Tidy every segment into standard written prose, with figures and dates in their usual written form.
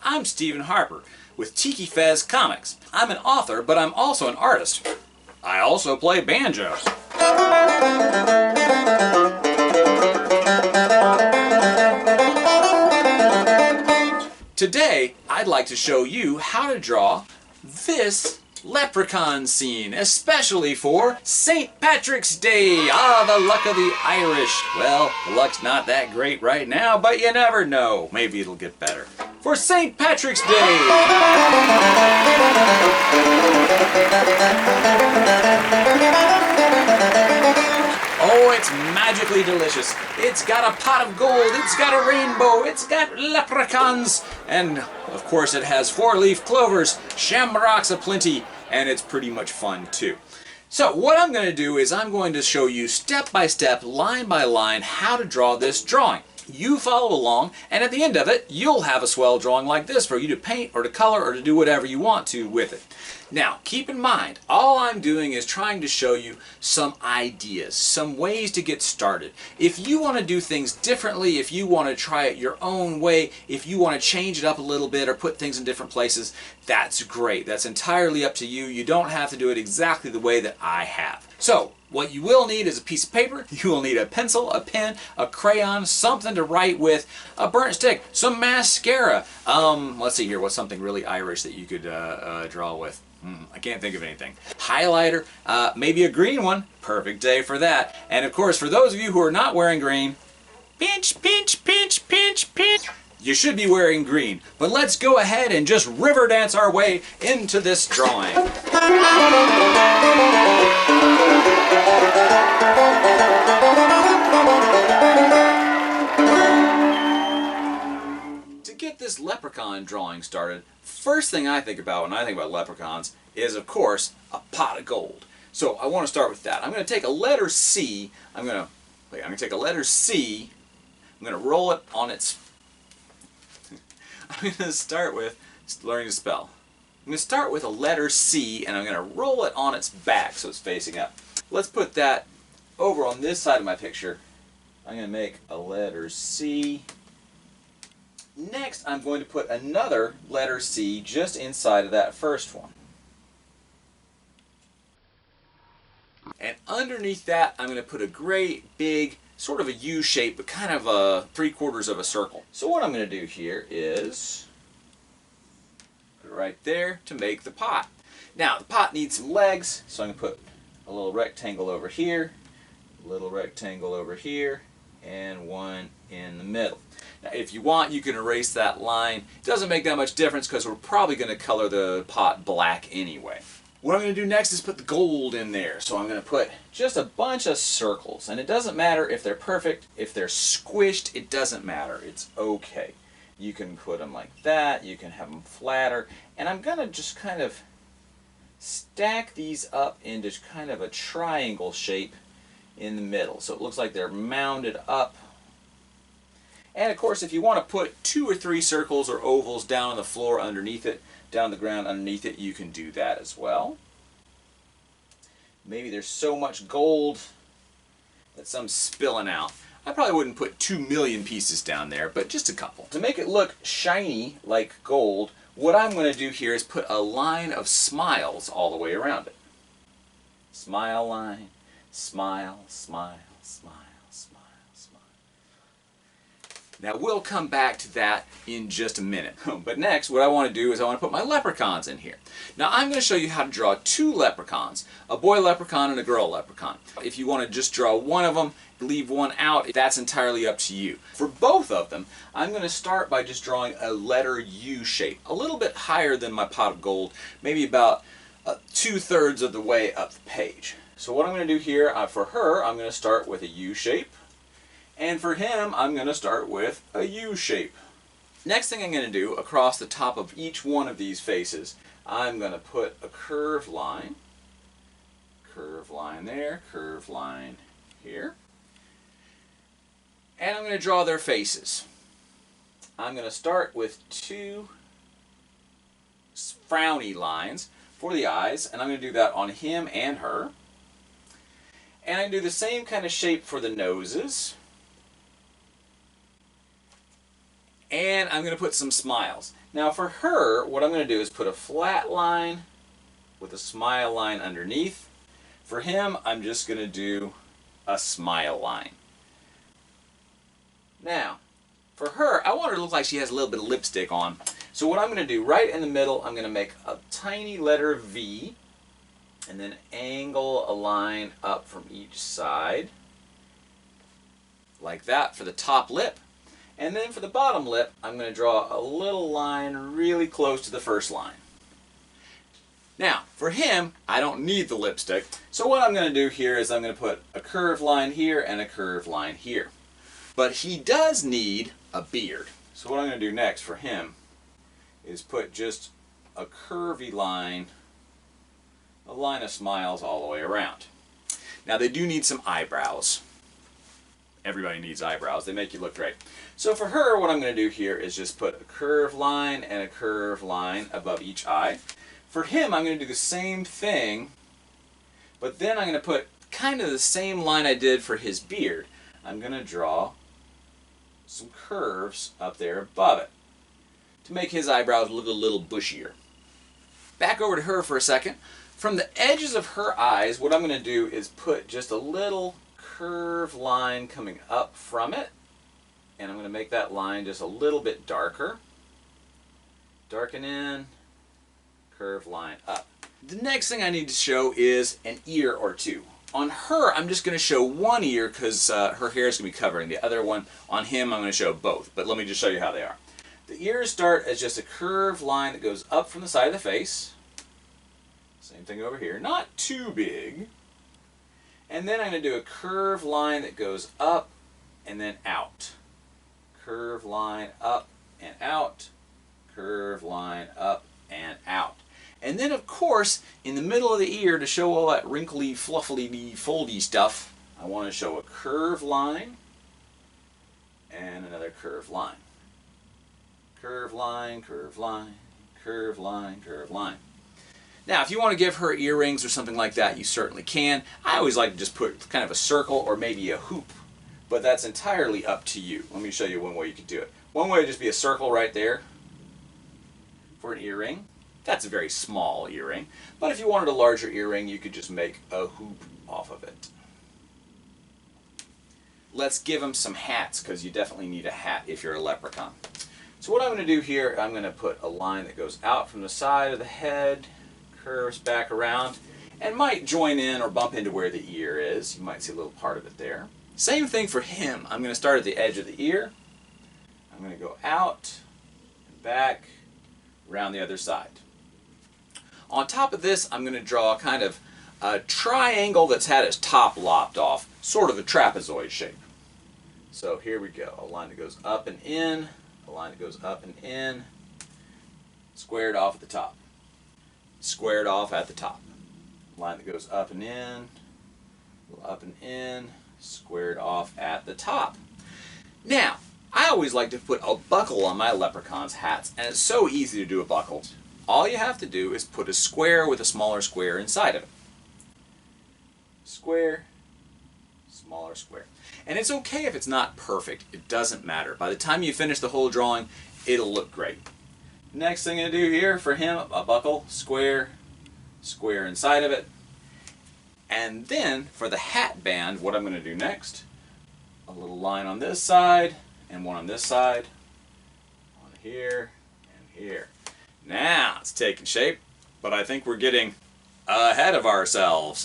I'm Stephen Harper with Tikifez Comics. I'm an author, but I'm also an artist. I also play banjo. Today, I'd like to show you how to draw this leprechaun scene, especially for St. Patrick's Day. Ah, the luck of the Irish. Well, the luck's not that great right now, but you never know. Maybe it'll get better. For St. Patrick's Day! Oh, it's magically delicious. It's got a pot of gold, it's got a rainbow, it's got leprechauns, and of course it has four-leaf clovers, shamrocks aplenty, and it's pretty much fun too. So what I'm going to do is I'm going to show you step by step, line by line, how to draw this drawing. You follow along, and at the end of it, you'll have a swell drawing like this for you to paint or to color or to do whatever you want to with it. Now, keep in mind, all I'm doing is trying to show you some ideas, some ways to get started. If you want to do things differently, if you want to try it your own way, if you want to change it up a little bit or put things in different places, that's great. That's entirely up to you. You don't have to do it exactly the way that I have. So, what you will need is a piece of paper, you will need a pencil, a pen, a crayon, something to write with, a burnt stick, some mascara. Let's see here, what's something really Irish that you could draw with? I can't think of anything. Highlighter, maybe a green one, perfect day for that. And of course, for those of you who are not wearing green, pinch, pinch, pinch, pinch, pinch. You should be wearing green, but let's go ahead and just river dance our way into this drawing. To get this leprechaun drawing started, first thing I think about when I think about leprechauns is, of course, a pot of gold. So I want to start with that. I'm going to take a letter C. I'm going to take a letter C. I'm going to roll it on its. I'm going to start with learning to spell. I'm going to start with a letter C, and I'm going to roll it on its back so it's facing up. Let's put that over on this side of my picture. I'm going to make a letter C. Next, I'm going to put another letter C just inside of that first one. And underneath that, I'm going to put a great big, sort of a U shape, but kind of a 3/4 of a circle. So what I'm going to do here is put it right there to make the pot. Now, the pot needs some legs, so I'm going to put a little rectangle over here, a little rectangle over here, and one in the middle. Now, if you want, you can erase that line. It doesn't make that much difference because we're probably going to color the pot black anyway. What I'm going to do next is put the gold in there. So I'm going to put just a bunch of circles. And it doesn't matter if they're perfect, if they're squished, it doesn't matter. It's okay. You can put them like that. You can have them flatter. And I'm going to just kind of stack these up into kind of a triangle shape in the middle. So it looks like they're mounded up. And of course, if you want to put 2 or 3 circles or ovals down on the floor underneath it, down the ground underneath it, you can do that as well. Maybe there's so much gold that some's spilling out. I probably wouldn't put 2 million pieces down there, but just a couple. To make it look shiny like gold, what I'm going to do here is put a line of smiles all the way around it. Smile line, smile, smile, smile. Now we'll come back to that in just a minute. But next, what I want to do is I want to put my leprechauns in here. Now I'm going to show you how to draw 2 leprechauns, a boy leprechaun and a girl leprechaun. If you want to just draw one of them, leave one out, that's entirely up to you. For both of them, I'm going to start by just drawing a letter U shape, a little bit higher than my pot of gold, maybe about 2/3 of the way up the page. So what I'm going to do here, for her, I'm going to start with a U shape. And for him, I'm going to start with a U shape. Next thing I'm going to do across the top of each one of these faces, I'm going to put a curved line there, curved line here, and I'm going to draw their faces. I'm going to start with 2 frowny lines for the eyes, and I'm going to do that on him and her. And I do the same kind of shape for the noses. And I'm going to put some smiles. Now for her, what I'm going to do is put a flat line with a smile line underneath. For him, I'm just going to do a smile line. Now, for her, I want her to look like she has a little bit of lipstick on. So what I'm going to do, right in the middle, I'm going to make a tiny letter V, and then angle a line up from each side, like that for the top lip. And then for the bottom lip, I'm going to draw a little line really close to the first line. Now, for him, I don't need the lipstick, so what I'm going to do here is I'm going to put a curved line here and a curved line here. But he does need a beard. So what I'm going to do next for him is put just a curvy line, a line of smiles all the way around. Now they do need some eyebrows. Everybody needs eyebrows. They make you look great. So for her, what I'm going to do here is just put a curved line and a curved line above each eye. For him, I'm going to do the same thing, but then I'm going to put kind of the same line I did for his beard. I'm going to draw some curves up there above it to make his eyebrows look a little bushier. Back over to her for a second. From the edges of her eyes, what I'm going to do is put just a little curved line coming up from it, and I'm going to make that line just a little bit darker. Darken in, curved line up. The next thing I need to show is an ear or two. On her, I'm just going to show one ear because her hair is going to be covering the other one. On him, I'm going to show both, but let me just show you how they are. The ears start as just a curved line that goes up from the side of the face. Same thing over here, not too big. And then I'm going to do a curved line that goes up and then out. Curved line up and out. Curved line up and out. And then, of course, in the middle of the ear, to show all that wrinkly, fluffy, foldy stuff, I want to show a curved line and another curved line. Curved line, curved line, curved line, curved line. Now, if you want to give her earrings or something like that, you certainly can. I always like to just put kind of a circle or maybe a hoop, but that's entirely up to you. Let me show you one way you could do it. One way would just be a circle right there for an earring. That's a very small earring, but if you wanted a larger earring, you could just make a hoop off of it. Let's give him some hats, because you definitely need a hat if you're a leprechaun. So what I'm going to do here, I'm going to put a line that goes out from the side of the head, curves back around, and might join in or bump into where the ear is. You might see a little part of it there. Same thing for him. I'm going to start at the edge of the ear. I'm going to go out and back around the other side. On top of this, I'm going to draw kind of a triangle that's had its top lopped off, sort of a trapezoid shape. So here we go. A line that goes up and in, a line that goes up and in, squared off at the top. Squared off at the top. Line that goes up and in, up and in, squared off at the top. Now, I always like to put a buckle on my leprechaun's hats, and it's so easy to do a buckle. All you have to do is put a square with a smaller square inside of it. Square, smaller square. And it's okay if it's not perfect. It doesn't matter. By the time you finish the whole drawing, it'll look great. Next thing I do here for him, a buckle, square, square inside of it. And then for the hat band, what I'm going to do next, a little line on this side and one on this side, one here and here. Now it's taking shape, but I think we're getting ahead of ourselves.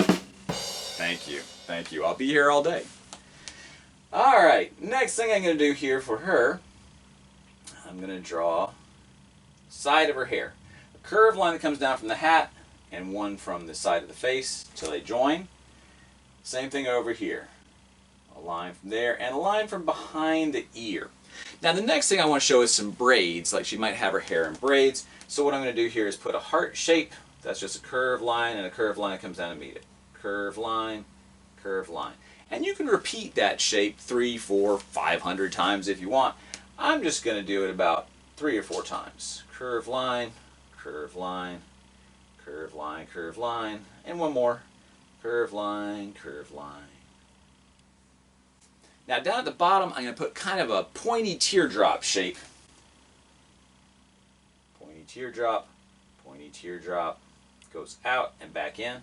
Thank you, thank you. I'll be here all day. All right, next thing I'm going to do here for her, I'm going to draw the side of her hair. A curved line that comes down from the hat and one from the side of the face till they join. Same thing over here. A line from there and a line from behind the ear. Now the next thing I want to show is some braids, like she might have her hair in braids. So what I'm going to do here is put a heart shape. That's just a curved line, and a curved line comes down to meet it. Curved line, curved line. And you can repeat that shape 300, 400, 500 times if you want. I'm just going to do it about 3 or 4 times. Curved line, curved line, curved line, curved line, and one more. Curved line, curved line. Now down at the bottom, I'm going to put kind of a pointy teardrop shape. Pointy teardrop, goes out and back in.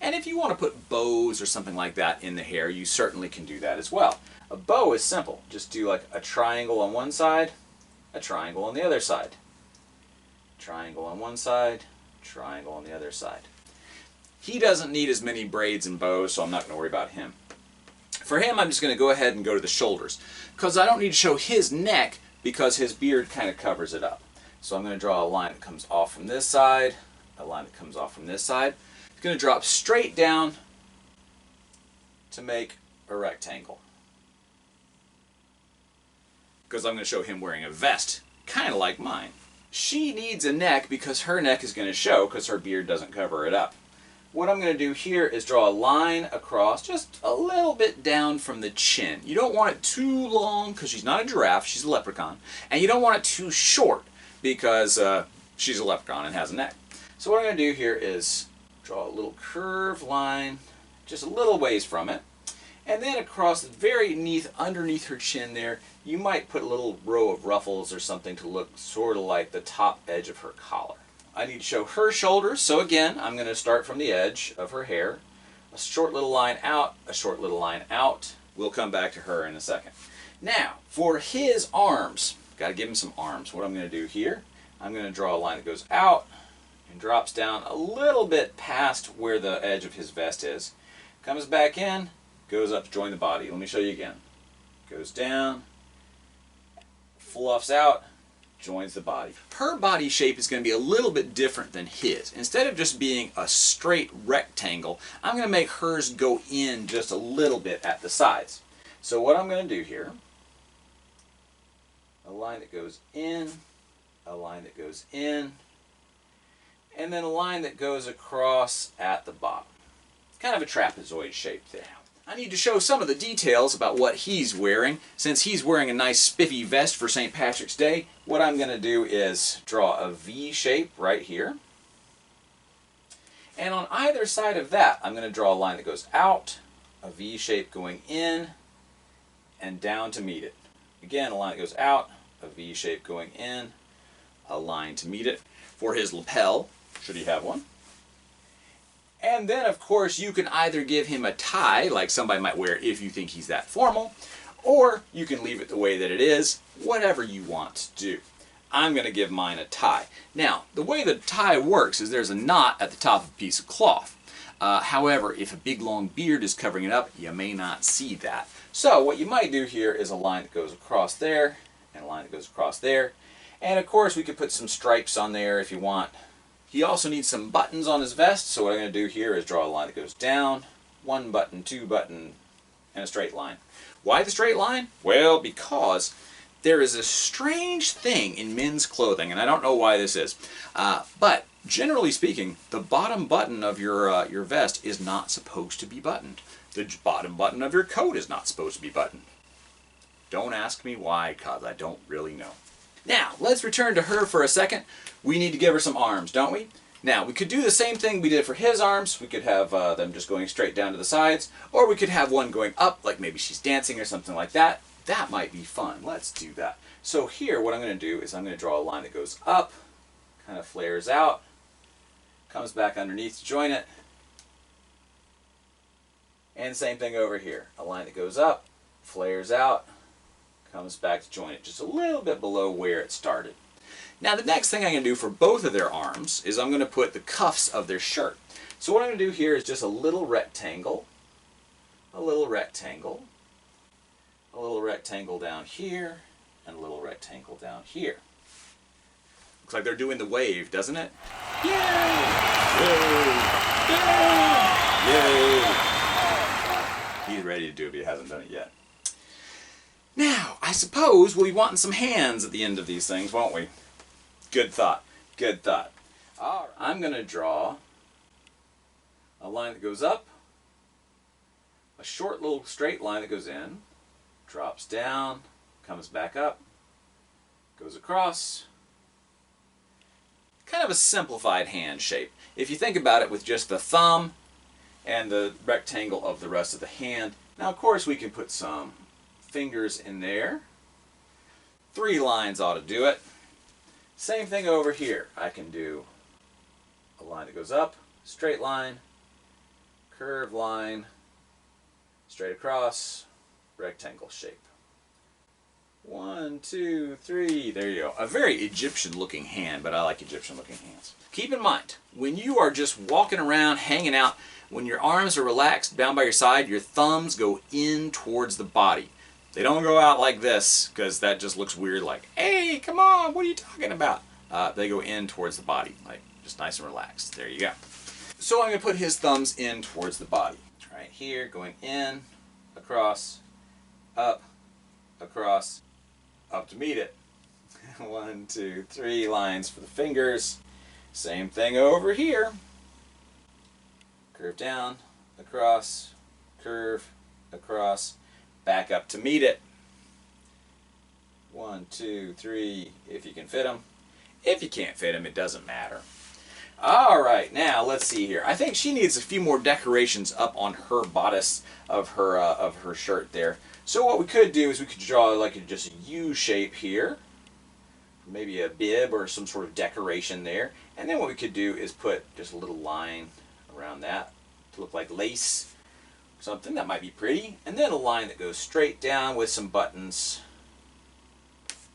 And if you want to put bows or something like that in the hair, you certainly can do that as well. A bow is simple. Just do like a triangle on one side, a triangle on the other side. Triangle on one side, triangle on the other side. He doesn't need as many braids and bows, so I'm not going to worry about him. For him, I'm just going to go ahead and go to the shoulders, because I don't need to show his neck because his beard kind of covers it up. So I'm going to draw a line that comes off from this side, a line that comes off from this side. It's going to drop straight down to make a rectangle, because I'm going to show him wearing a vest, kind of like mine. She needs a neck because her neck is going to show because her beard doesn't cover it up. What I'm going to do here is draw a line across just a little bit down from the chin. You don't want it too long because she's not a giraffe, she's a leprechaun. And you don't want it too short because she's a leprechaun and has a neck. So what I'm going to do here is draw a little curved line just a little ways from it. And then across very underneath her chin there, you might put a little row of ruffles or something to look sort of like the top edge of her collar. I need to show her shoulders, so again, I'm going to start from the edge of her hair. A short little line out, a short little line out. We'll come back to her in a second. Now, for his arms, got to give him some arms. What I'm going to do here, I'm going to draw a line that goes out and drops down a little bit past where the edge of his vest is. Comes back in, goes up to join the body. Let me show you again. Goes down, fluffs out, joins the body. Her body shape is going to be a little bit different than his. Instead of just being a straight rectangle, I'm going to make hers go in just a little bit at the sides. So what I'm going to do here, a line that goes in, a line that goes in, and then a line that goes across at the bottom. It's kind of a trapezoid shape there. I need to show some of the details about what he's wearing. Since he's wearing a nice spiffy vest for St. Patrick's Day, what I'm going to do is draw a V shape right here. And on either side of that, I'm going to draw a line that goes out, a V shape going in, and down to meet it. Again, a line that goes out, a V shape going in, a line to meet it. For his lapel, should he have one. And then, of course, you can either give him a tie, like somebody might wear if you think he's that formal, or you can leave it the way that it is, whatever you want to do. I'm going to give mine a tie. Now, the way the tie works is there's a knot at the top of a piece of cloth. However, if a big long beard is covering it up, you may not see that. So what you might do here is a line that goes across there, and a line that goes across there. And of course, we could put some stripes on there if you want. He also needs some buttons on his vest, so what I'm going to do here is draw a line that goes down, 1 button, 2 button, and a straight line. Why the straight line? Well, because there is a strange thing in men's clothing, and I don't know why this is, but generally speaking, the bottom button of your vest is not supposed to be buttoned. The bottom button of your coat is not supposed to be buttoned. Don't ask me why, because I don't really know. Now, let's return to her for a second. We need to give her some arms, don't we? Now, we could do the same thing we did for his arms. We could have them just going straight down to the sides, or we could have one going up, like maybe she's dancing or something like that. That might be fun. Let's do that. So here, what I'm going to do is I'm going to draw a line that goes up, kind of flares out, comes back underneath to join it, and same thing over here. A line that goes up, flares out, comes back to join it just a little bit below where it started. Now the next thing I'm going to do for both of their arms is I'm going to put the cuffs of their shirt. So what I'm going to do here is just a little rectangle, a little rectangle, a little rectangle down here, and a little rectangle down here. Looks like they're doing the wave, doesn't it? Yay! Yay! Yay! Yay! He's ready to do it, but he hasn't done it yet. Now, I suppose we'll be wanting some hands at the end of these things, won't we? Good thought. Good thought. All right. I'm going to draw a line that goes up, a short little straight line that goes in, drops down, comes back up, goes across. Kind of a simplified hand shape. If you think about it with just the thumb and the rectangle of the rest of the hand. Now, of course, we can put some fingers in there. 3 lines ought to do it. Same thing over here. I can do a line that goes up, straight line, curved line, straight across, rectangle shape. 1, 2, 3, there you go. A very Egyptian looking hand, but I like Egyptian looking hands. Keep in mind, when you are just walking around, hanging out, when your arms are relaxed down by your side, your thumbs go in towards the body. They don't go out like this, because that just looks weird, like, hey, come on, what are you talking about? They go in towards the body, like just nice and relaxed. There you go. So I'm going to put his thumbs in towards the body. Right here, going in, across, up, across, up to meet it. 1, 2, 3 lines for the fingers. Same thing over here. Curve down, across, curve, across, back up to meet it. 1, 2, 3, if you can fit them. If you can't fit them, it doesn't matter. Alright, now let's see here. I think she needs a few more decorations up on her bodice of her shirt there. So what we could do is we could draw like just a U shape here. Maybe a bib or some sort of decoration there. And then what we could do is put just a little line around that to look like lace. Something that might be pretty. And then a line that goes straight down with some buttons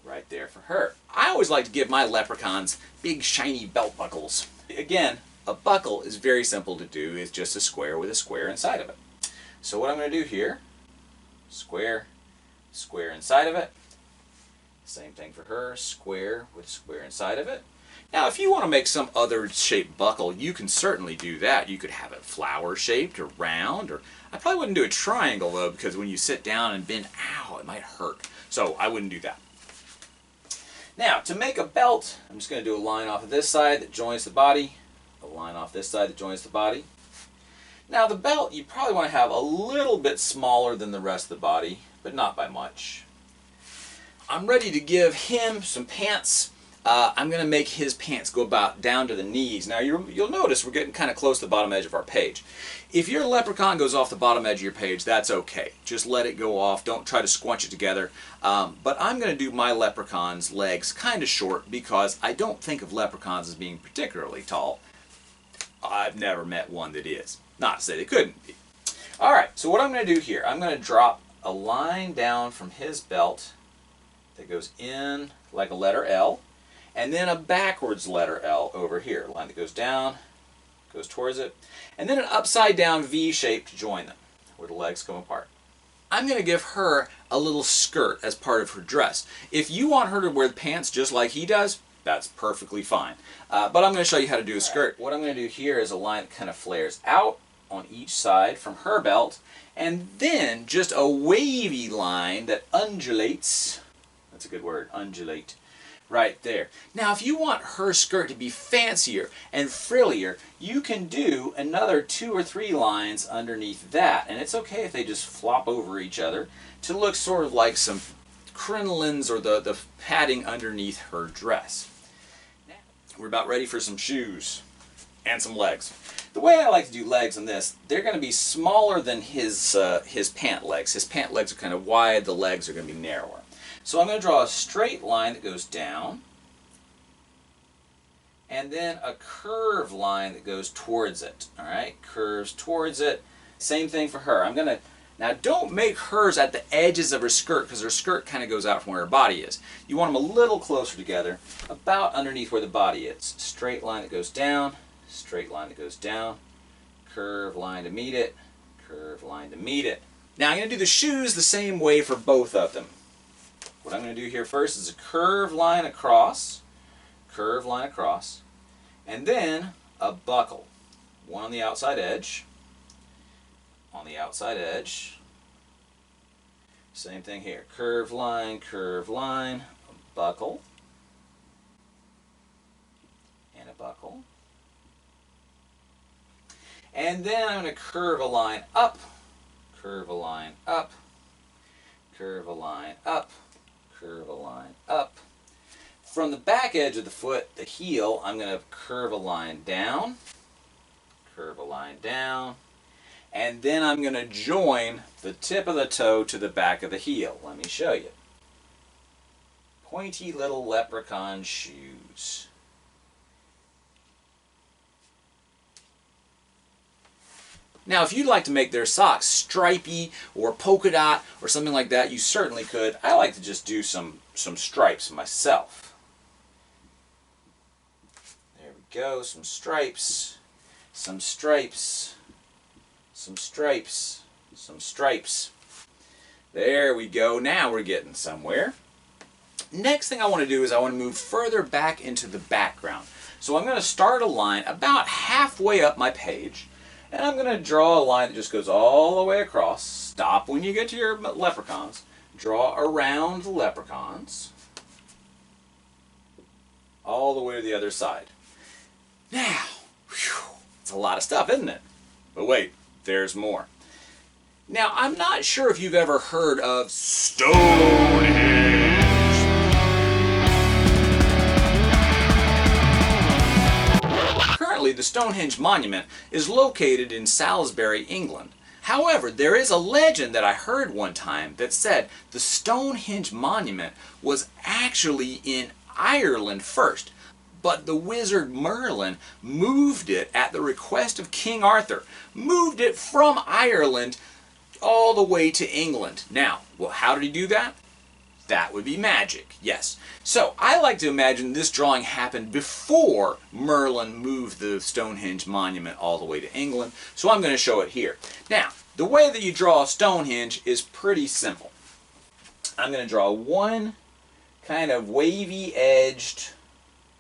right there for her. I always like to give my leprechauns big shiny belt buckles. Again, a buckle is very simple to do. It's just a square with a square inside of it. So what I'm going to do here, square, square inside of it. Same thing for her, square with square inside of it. Now if you want to make some other shaped buckle, you can certainly do that. You could have it flower shaped or round, or I probably wouldn't do a triangle though, because when you sit down and bend, ow, it might hurt. So I wouldn't do that. Now, to make a belt, I'm just going to do a line off of this side that joins the body, a line off this side that joins the body. Now, the belt, you probably want to have a little bit smaller than the rest of the body, but not by much. I'm ready to give him some pants. I'm going to make his pants go about down to the knees. Now, you'll notice we're getting kind of close to the bottom edge of our page. If your leprechaun goes off the bottom edge of your page, that's okay. Just let it go off. Don't try to squunch it together. But I'm going to do my leprechaun's legs kind of short because I don't think of leprechauns as being particularly tall. I've never met one that is. Not to say they couldn't be. Alright, so what I'm going to do here, I'm going to drop a line down from his belt that goes in like a letter L, and then a backwards letter L over here. A line that goes down, goes towards it, and then an upside down V shape to join them, where the legs come apart. I'm going to give her a little skirt as part of her dress. If you want her to wear pants just like he does, that's perfectly fine. But I'm going to show you how to do a skirt. What I'm going to do here is a line that kind of flares out on each side from her belt, and then just a wavy line that undulates. That's a good word, undulate. Right there. Now if you want her skirt to be fancier and frillier, you can do another 2 or 3 lines underneath that, and it's okay if they just flop over each other to look sort of like some crinolines or the padding underneath her dress. Now, we're about ready for some shoes and some legs. The way I like to do legs on this, they're going to be smaller than his pant legs. His pant legs are kind of wide, the legs are going to be narrower. So I'm going to draw a straight line that goes down, and then a curved line that goes towards it. All right, curves towards it. Same thing for her. I'm going to, now don't make hers at the edges of her skirt, because her skirt kind of goes out from where her body is. You want them a little closer together, about underneath where the body is. Straight line that goes down, straight line that goes down, curved line to meet it, curved line to meet it. Now I'm going to do the shoes the same way for both of them. What I'm going to do here first is a curved line across, and then a buckle. One on the outside edge, Same thing here. Curved line, a buckle, and a buckle. And then I'm going to curve a line up, curve a line up, curve a line up, curve a line up. From the back edge of the foot, the heel, I'm going to curve a line down, curve a line down, and then I'm going to join the tip of the toe to the back of the heel. Let me show you. Pointy little leprechaun shoes. Now, if you'd like to make their socks stripy or polka dot or something like that, you certainly could. I like to just do some stripes myself. There we go, some stripes, some stripes, some stripes, some stripes. There we go. Now we're getting somewhere. Next thing I want to do is I want to move further back into the background. So I'm going to start a line about halfway up my page. And I'm going to draw a line that just goes all the way across. Stop when you get to your leprechauns. Draw around the leprechauns. All the way to the other side. Now, whew, it's a lot of stuff, isn't it? But wait, there's more. Now, I'm not sure if you've ever heard of Stonehenge. Currently, the Stonehenge monument is located in Salisbury, England. However, there is a legend that I heard one time that said the Stonehenge monument was actually in Ireland first, but the wizard Merlin moved it at the request of King Arthur, moved it from Ireland all the way to England. Now, well, how did he do that? That would be magic, yes. So I like to imagine this drawing happened before Merlin moved the Stonehenge monument all the way to England. So I'm going to show it here. Now, the way that you draw Stonehenge is pretty simple. I'm going to draw one kind of wavy-edged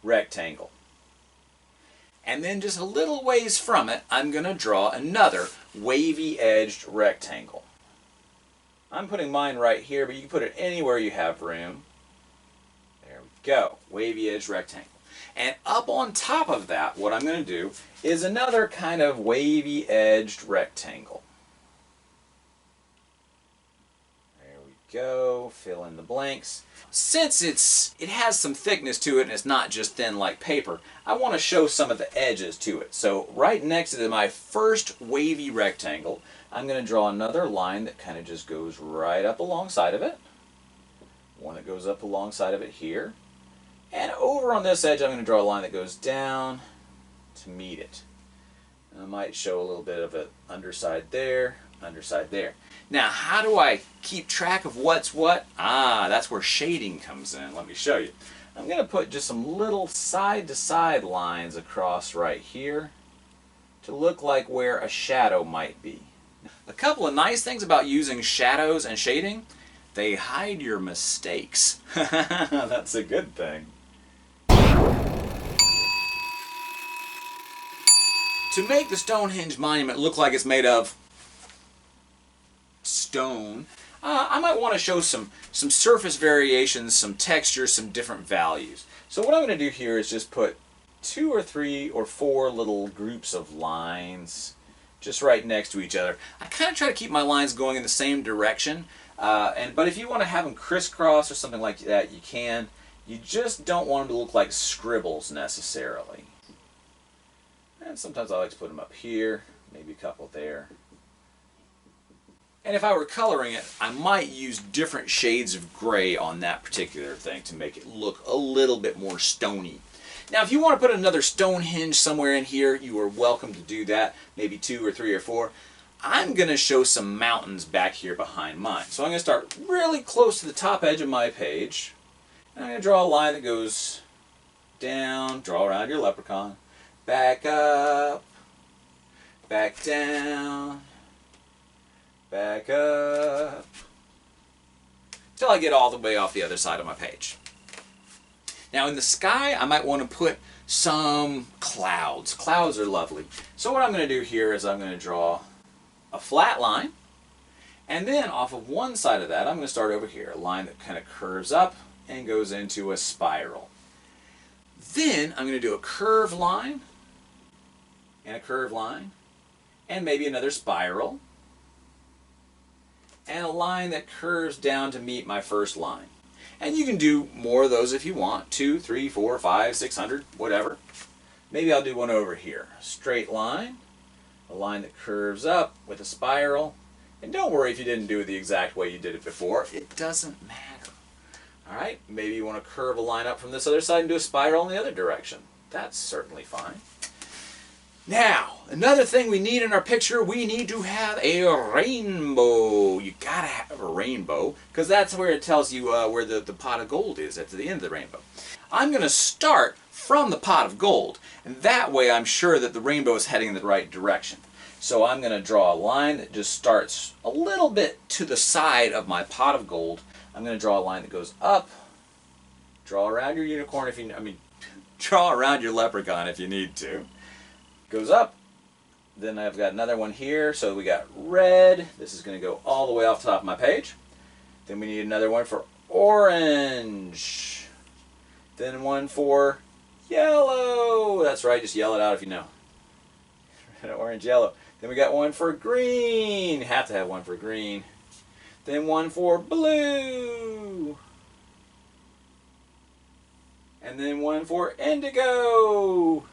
rectangle. And then just a little ways from it, I'm going to draw another wavy-edged rectangle. I'm putting mine right here, but you can put it anywhere you have room. There we go, wavy edge rectangle. And up on top of that, what I'm going to do is another kind of wavy edged rectangle. There we go, fill in the blanks. Since it has some thickness to it and it's not just thin like paper, I want to show some of the edges to it. So right next to my first wavy rectangle, I'm going to draw another line that kind of just goes right up alongside of it. One that goes up alongside of it here. And over on this edge, I'm going to draw a line that goes down to meet it. And I might show a little bit of it underside there, underside there. Now, how do I keep track of what's what? Ah, that's where shading comes in. Let me show you. I'm going to put just some little side-to-side lines across right here to look like where a shadow might be. A couple of nice things about using shadows and shading, they hide your mistakes. That's a good thing. To make the Stonehenge monument look like it's made of stone, I might want to show some surface variations, some textures, some different values. So what I'm going to do here is just put 2 or 3 or 4 little groups of lines just right next to each other. I kind of try to keep my lines going in the same direction, but if you want to have them crisscross or something like that, you can. You just don't want them to look like scribbles necessarily. And sometimes I like to put them up here, maybe a couple there. And if I were coloring it, I might use different shades of gray on that particular thing to make it look a little bit more stony. Now, if you want to put another Stonehenge somewhere in here, you are welcome to do that. Maybe 2 or 3 or 4. I'm going to show some mountains back here behind mine. So I'm going to start really close to the top edge of my page. And I'm going to draw a line that goes down, draw around your leprechaun, back up, back down, back up, till I get all the way off the other side of my page. Now in the sky, I might want to put some clouds. Clouds are lovely. So what I'm going to do here is I'm going to draw a flat line, And then off of one side of that, I'm going to start over here, a line that kind of curves up and goes into a spiral. Then I'm going to do a curved line and a curved line and maybe another spiral and a line that curves down to meet my first line. And you can do more of those if you want, 2, 3, 4, 5, 600, whatever. Maybe I'll do one over here. Straight line, a line that curves up with a spiral. And don't worry if you didn't do it the exact way you did it before. It doesn't matter. All right, maybe you want to curve a line up from this other side and do a spiral in the other direction. That's certainly fine. Now, another thing we need in our picture, we need to have a rainbow. You gotta have a rainbow, because that's where it tells you where the pot of gold is at the end of the rainbow. I'm going to start from the pot of gold, and that way I'm sure that the rainbow is heading in the right direction. So I'm going to draw a line that just starts a little bit to the side of my pot of gold. I'm going to draw a line that goes up, draw around your unicorn if you, draw around your leprechaun if you need to. Goes up, then I've got another one here, so we got red. This is going to go all the way off the top of my page. Then we need another one for orange. Then one for yellow. That's right, just yell it out if you know. Red, orange, yellow. Then we got one for green. Have to have one for green. Then one for blue. And then one for indigo.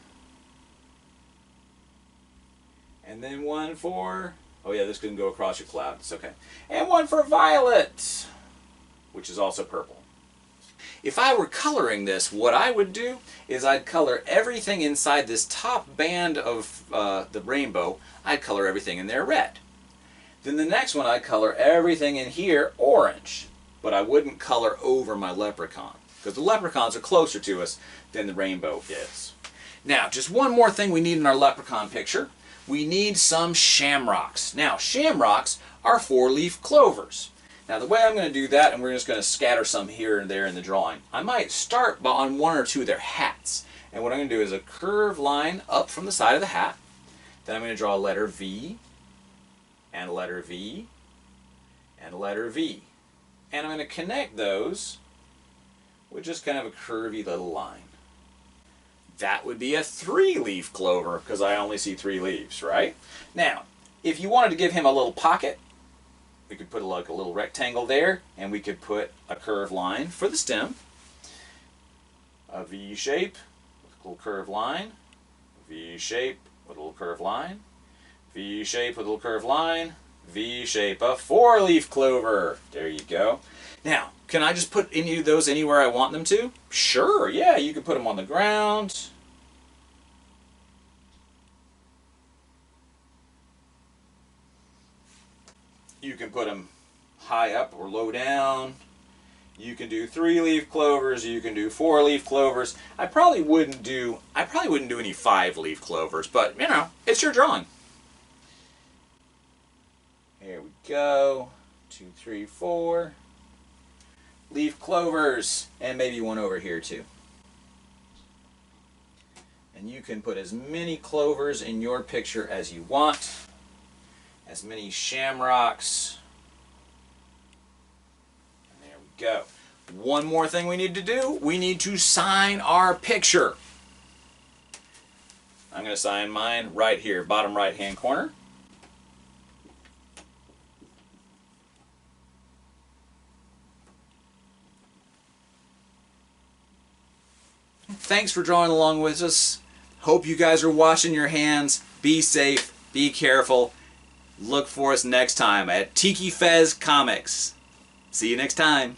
And then one for, oh yeah, this couldn't go across your cloud, it's okay. And one for violet, which is also purple. If I were coloring this, what I would do is I'd color everything inside this top band of the rainbow, I'd color everything in there red. Then the next one I'd color everything in here orange, but I wouldn't color over my leprechaun, because the leprechauns are closer to us than the rainbow is. Now, just one more thing we need in our leprechaun picture. We need some shamrocks. Now, shamrocks are 4-leaf clovers. Now, the way I'm going to do that, and we're just going to scatter some here and there in the drawing, I might start on one or two of their hats. And what I'm going to do is a curved line up from the side of the hat. Then I'm going to draw a letter V, and a letter V, and a letter V. And I'm going to connect those with just kind of a curvy little line. That would be a 3-leaf clover, because I only see 3 leaves, right? Now, if you wanted to give him a little pocket, we could put like a little rectangle there, and we could put a curved line for the stem, a V shape with a little curved line, V shape with a little curved line, V shape with a little curved line, V shape, a 4-leaf clover. There you go. Now, can I just put any of those anywhere I want them to? Sure, yeah, you can put them on the ground. You can put them high up or low down. You can do 3-leaf clovers, you can do 4-leaf clovers. I probably wouldn't do any 5-leaf clovers, but you know, it's your drawing. Here we go. 2, 3, 4. Leaf clovers, and maybe one over here too. And you can put as many clovers in your picture as you want, as many shamrocks. And there we go. One more thing we need to do, we need to sign our picture. I'm going to sign mine right here, bottom right hand corner. Thanks for drawing along with us. Hope you guys are washing your hands. Be safe, be careful. Look for us next time at Tikifez Comics. See you next time.